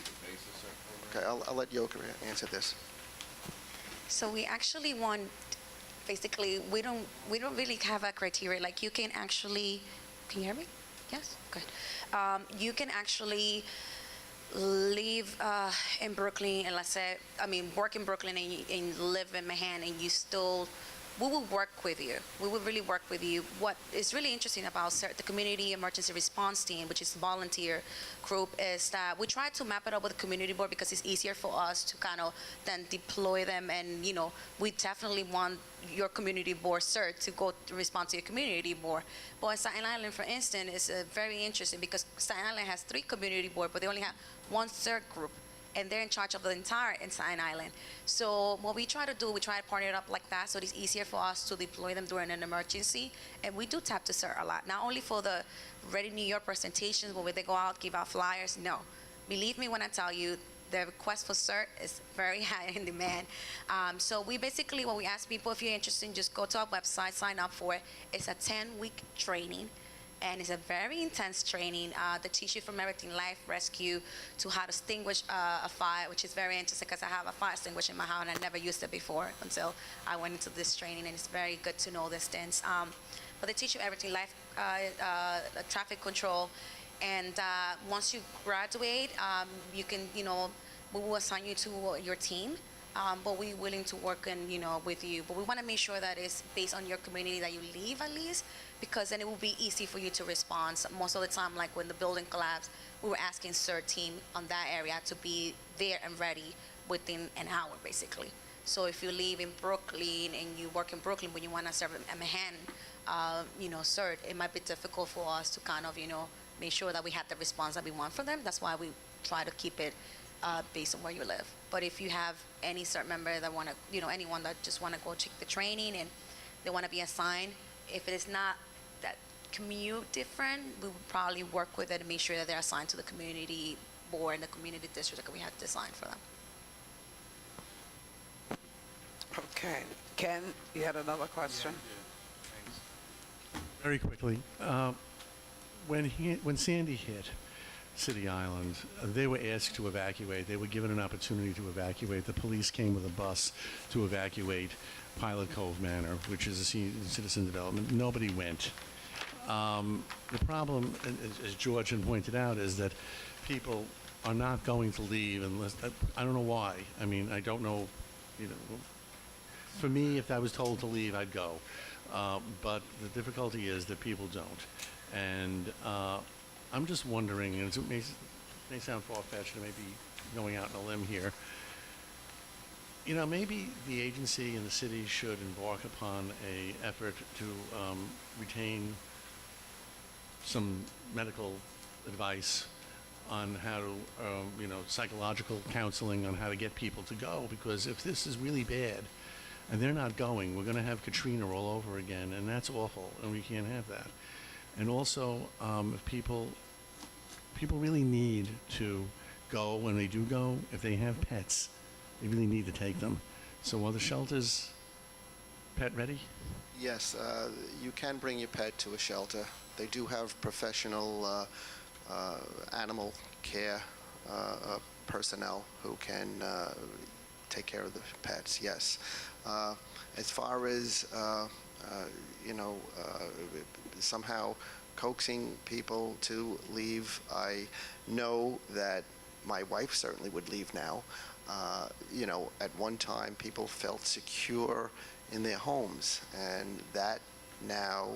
to base the CERT program? Okay, I'll let Yoker answer this. So we actually want, basically, we don't really have a criteria. Like you can actually, can you hear me? Yes? Good. You can actually live in Brooklyn, and let's say, work in Brooklyn and live in Manhattan, and you still, we will work with you. We will really work with you. What is really interesting about the Community Emergency Response Team, which is a volunteer group, is that we try to map it up with the community board because it's easier for us to kind of then deploy them, and we definitely want your community board cert to go to respond to your community board. But in Staten Island, for instance, is very interesting because Staten Island has 3 community board, but they only have 1 cert group, and they're in charge of the entire Staten Island. So what we try to do, we try to partner it up like that, so it's easier for us to deploy them during an emergency. And we do tap to cert a lot, not only for the Ready New York presentations where they go out, give out flyers. No, believe me when I tell you, the request for cert is very high in demand. So we basically, what we ask people, if you're interested, just go to our website, sign up for it. It's a 10-week training, and it's a very intense training. They teach you from everything, life rescue, to how to extinguish a fire, which is very interesting because I have a fire extinguisher in my house and I never used it before until I went into this training, and it's very good to know these things. But they teach you everything, life, traffic control. And once you graduate, you can, we will assign you to your team, but we're willing to work with you. But we want to make sure that it's based on your community that you live at least, because then it will be easy for you to respond. So most of the time, like when the building collapsed, we were asking CERT team on that area to be there and ready within an hour, basically. So if you live in Brooklyn and you work in Brooklyn, but you want to serve in Manhattan, CERT, it might be difficult for us to kind of, make sure that we have the response that we want from them. That's why we try to keep it based on where you live. But if you have any CERT member that want to, anyone that just want to go check the training and they want to be assigned, if it is not that commute different, we would probably work with it and make sure that they're assigned to the community board and the community district that we have designed for them. Okay. Ken, you had another question? Very quickly, when Sandy hit City Island, they were asked to evacuate. They were given an opportunity to evacuate. The police came with a bus to evacuate Pilot Cove Manor, which is a citizen development. Nobody went. The problem, as George had pointed out, is that people are not going to leave unless, I don't know why. I mean, I don't know, for me, if I was told to leave, I'd go. But the difficulty is that people don't. And I'm just wondering, and it may sound far-fetched, and maybe going out on a limb here, maybe the agency and the city should embark upon an effort to retain some medical advice on how to, psychological counseling on how to get people to go, because if this is really bad and they're not going, we're going to have Katrina all over again, and that's awful, and we can't have that. And also, if people really need to go, when they do go, if they have pets, they really need to take them. So are the shelters pet ready? Yes, you can bring your pet to a shelter. They do have professional animal care personnel who can take care of the pets, yes. As far as, you know, somehow coaxing people to leave, I know that my wife certainly would leave now. You know, at one time, people felt secure in their homes, and that now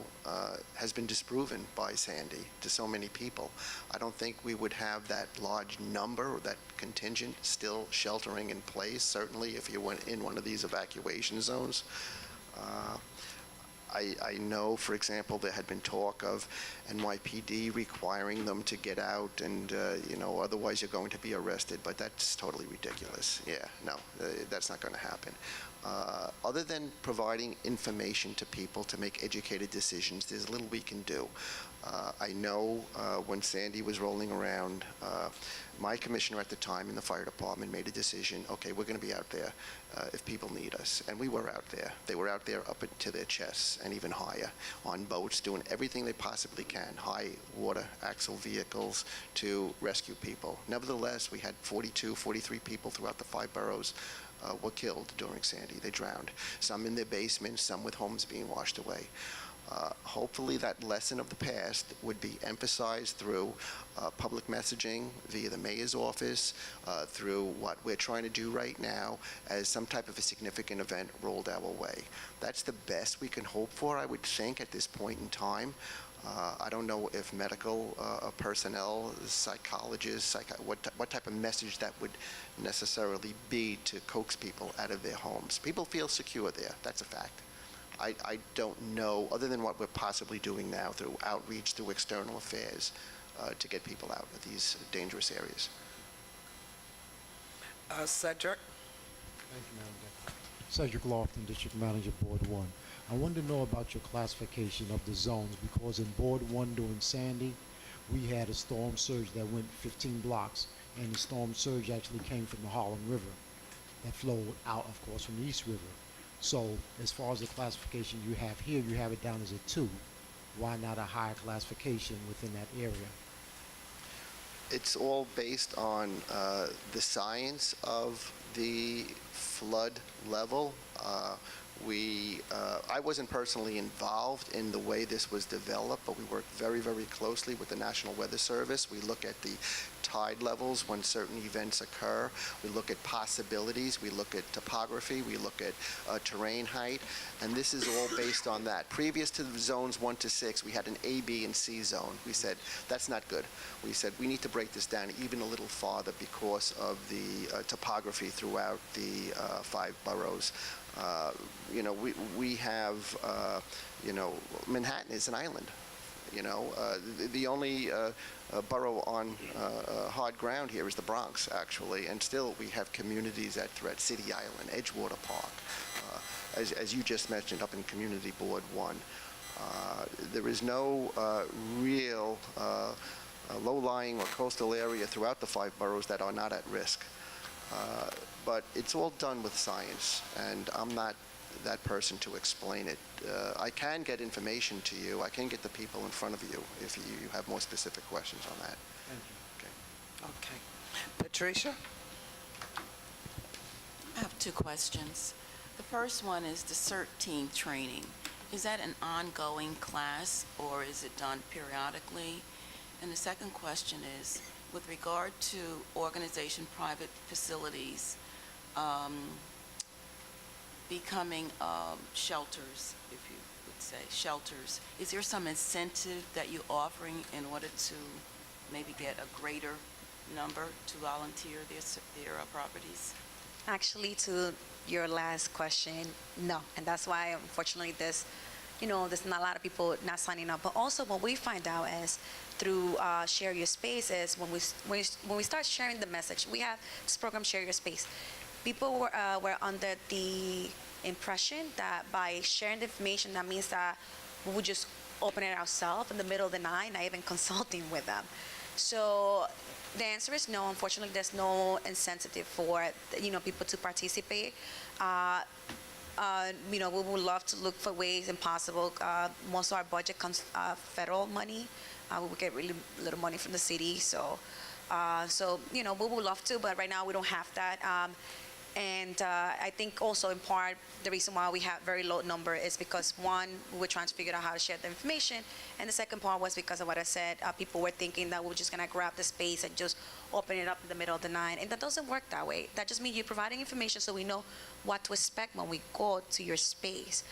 has been disproven by Sandy to so many people. I don't think we would have that large number or that contingent still sheltering in place, certainly if you went in one of these evacuation zones. I know, for example, there had been talk of NYPD requiring them to get out and, you know, otherwise you're going to be arrested, but that's totally ridiculous. Yeah, no, that's not going to happen. Other than providing information to people to make educated decisions, there's little we can do. I know when Sandy was rolling around, my commissioner at the time in the fire department made a decision, okay, we're going to be out there if people need us. And we were out there. They were out there up to their chests and even higher on boats, doing everything they possibly can, high water axle vehicles to rescue people. Nevertheless, we had 42, 43 people throughout the 5 boroughs were killed during Sandy. They drowned. Some in their basements, some with homes being washed away. Hopefully that lesson of the past would be emphasized through public messaging via the mayor's office, through what we're trying to do right now as some type of a significant event rolled our way. That's the best we can hope for, I would think, at this point in time. I don't know if medical personnel, psychologists, what type of message that would necessarily be to coax people out of their homes. People feel secure there, that's a fact. I don't know, other than what we're possibly doing now through outreach, through external affairs, to get people out of these dangerous areas. Cedric? Thank you, Madam Deputy. Cedric Lofton, District Manager, Board 1. I wanted to know about your classification of the zones, because in Board 1 during Sandy, we had a storm surge that went 15 blocks, and the storm surge actually came from the Harlem River that flowed out, of course, from the East River. So as far as the classification you have here, you have it down as a 2. Why not a higher classification within that area? It's all based on the science of the flood level. I wasn't personally involved in the way this was developed, but we worked very, very closely with the National Weather Service. We look at the tide levels when certain events occur. We look at possibilities. We look at topography. We look at terrain height. And this is all based on that. Previous to the zones 1 to 6, we had an A, B, and C zone. We said, that's not good. We said, we need to break this down even a little farther because of the topography throughout the 5 boroughs. You know, we have, you know, Manhattan is an island. You know, the only borough on hard ground here is the Bronx, actually, and still we have communities at threat. City Island, Edgewater Park, as you just mentioned, up in Community Board 1. There is no real low-lying or coastal area throughout the 5 boroughs that are not at risk. But it's all done with science, and I'm not that person to explain it. I can get information to you. I can get the people in front of you if you have more specific questions on that. Thank you. Okay. Okay. Patricia? I have 2 questions. The first one is the CERT team training. Is that an ongoing class, or is it done periodically? And the second question is, with regard to organization private facilities becoming shelters, if you would say, shelters, is there some incentive that you're offering in order to maybe get a greater number to volunteer their properties? Actually, to your last question, no. And that's why, unfortunately, there's not a lot of people not signing up. But also, what we find out is through Share Your Space is when we start sharing the message. We have this program, Share Your Space. People were under the impression that by sharing the information, that means that we would just open it ourselves in the middle of the night, not even consulting with them. So the answer is no. Unfortunately, there's no incentive for people to participate. We would love to look for ways and possible. Most of our budget comes federal money. We would get really little money from the city. So we would love to, but right now we don't have that. And I think also in part, the reason why we have very low number is because one, we're trying to figure out how to share the information. And the second part was because of what I said, people were thinking that we're just gonna grab the space and just open it up in the middle of the night. And that doesn't work that way. That just means you're providing information so we know what to expect when we go to your space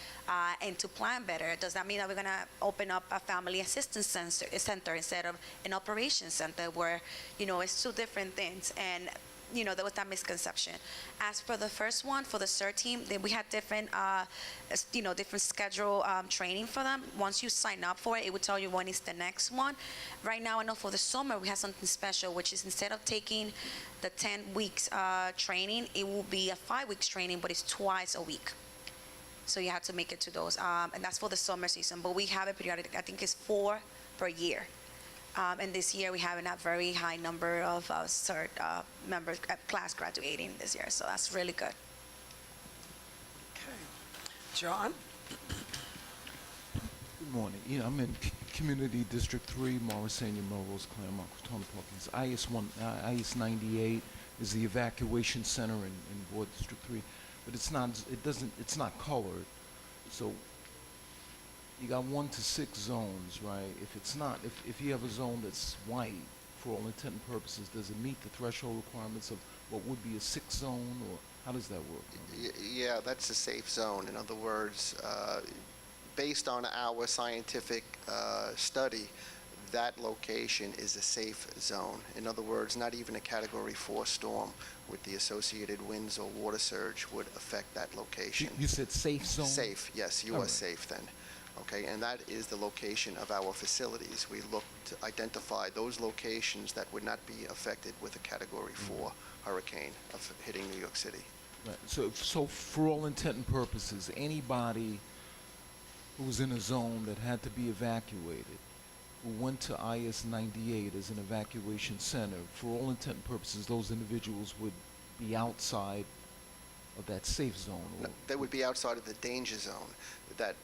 and to plan better. Does that mean that we're gonna open up a family assistance center instead of an operations center where, it's two different things? And there was that misconception. As for the first one, for the CERT team, then we had different, different schedule training for them. Once you sign up for it, it would tell you when is the next one. Right now, I know for the summer, we have something special, which is instead of taking the 10 weeks training, it will be a 5 weeks training, but it's twice a week. So you have to make it to those. And that's for the summer season, but we have it periodic. I think it's 4 per year. And this year, we have a very high number of CERT members, class graduating this year, so that's really good. Okay. John? Good morning. Yeah, I'm in Community District 3, Morrisania, Melrose, Claremont, Crotona, Parkins. IS 98 is the evacuation center in Ward District 3, but it's not colored. So you got 1 to 6 zones, right? If you have a zone that's white, for all intent and purposes, does it meet the threshold requirements of what would be a 6 zone, or how does that work? Yeah, that's a safe zone. In other words, based on our scientific study, that location is a safe zone. In other words, not even a Category 4 storm with the associated winds or water surge would affect that location. You said safe zone? Safe, yes, you All are right. safe then. Okay, and that is the location of our facilities. We look to identify those locations that would not be affected with a Category 4 hurricane hitting New York City. Right. So for all intent and purposes, anybody who was in a zone that had to be evacuated, who went to IS 98 as an evacuation center, for all intent and purposes, those individuals would be outside of that safe zone? No, they would be outside of the danger zone. That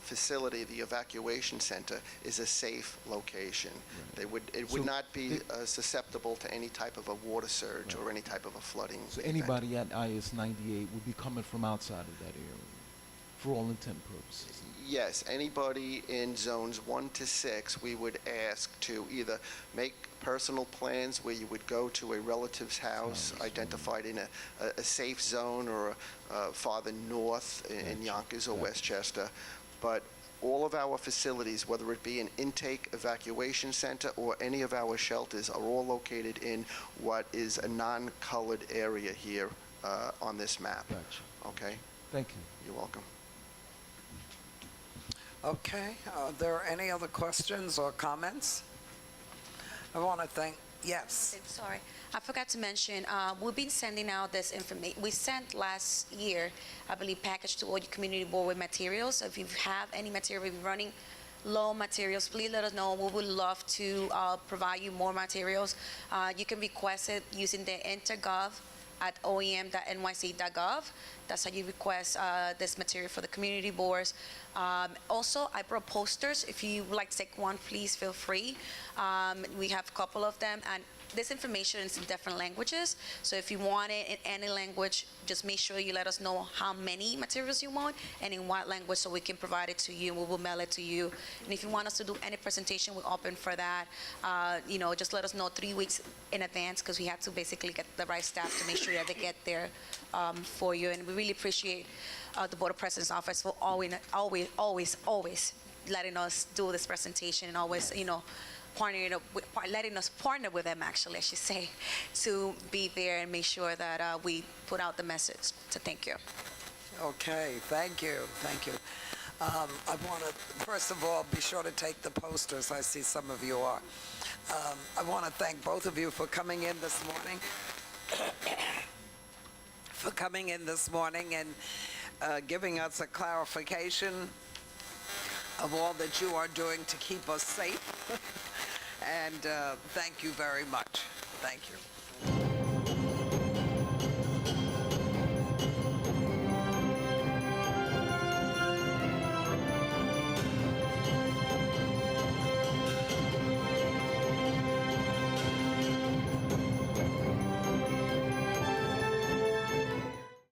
facility, the evacuation center, is a safe location. Right. It would not be susceptible to any type of a water surge or any type of a flooding. So event. anybody at IS 98 would be coming from outside of that area, for all intent and purposes? Yes, anybody in zones 1 to 6, we would ask to either make personal plans where you would go to a relative's house identified in a safe zone or farther north in Yonkers or Westchester. But all of our facilities, whether it be an intake evacuation center or any of our shelters, are all located in what is a non-colored area here on this map. Gotcha. Okay? Thank you. You're welcome. Okay, are there any other questions or comments? I want to thank, yes. I'm sorry, I forgot to mention, we've been sending out this information. We sent last year, I believe, package to all your community board with materials. So if you have any material, if you're running low materials, please let us know. We would love to provide you more materials. You can request it using the intergov at oem.nyc.gov. That's how you request this material for the community boards. Also, I brought posters. If you would like to take one, please feel free. We have a couple of them, and this information is in different languages. So if you want it in any language, just make sure you let us know how many materials you want and in what language, so we can provide it to you and we will mail it to you. And if you want us to do any presentation, we're open for that. Just let us know 3 weeks in advance, because we have to basically get the right staff to make sure that they get there for you. And we really appreciate the Board of President's Office for always letting us do this presentation and always, letting us partner with them, actually, I should say, to be there and make sure that we put out the message. So thank you. Okay, thank you, thank you. I want to, first of all, be sure to take the posters. I see some of you are. I want to thank both of you for coming in this morning. And giving us a clarification of all that you are doing to keep us safe. And thank you very much. Thank you.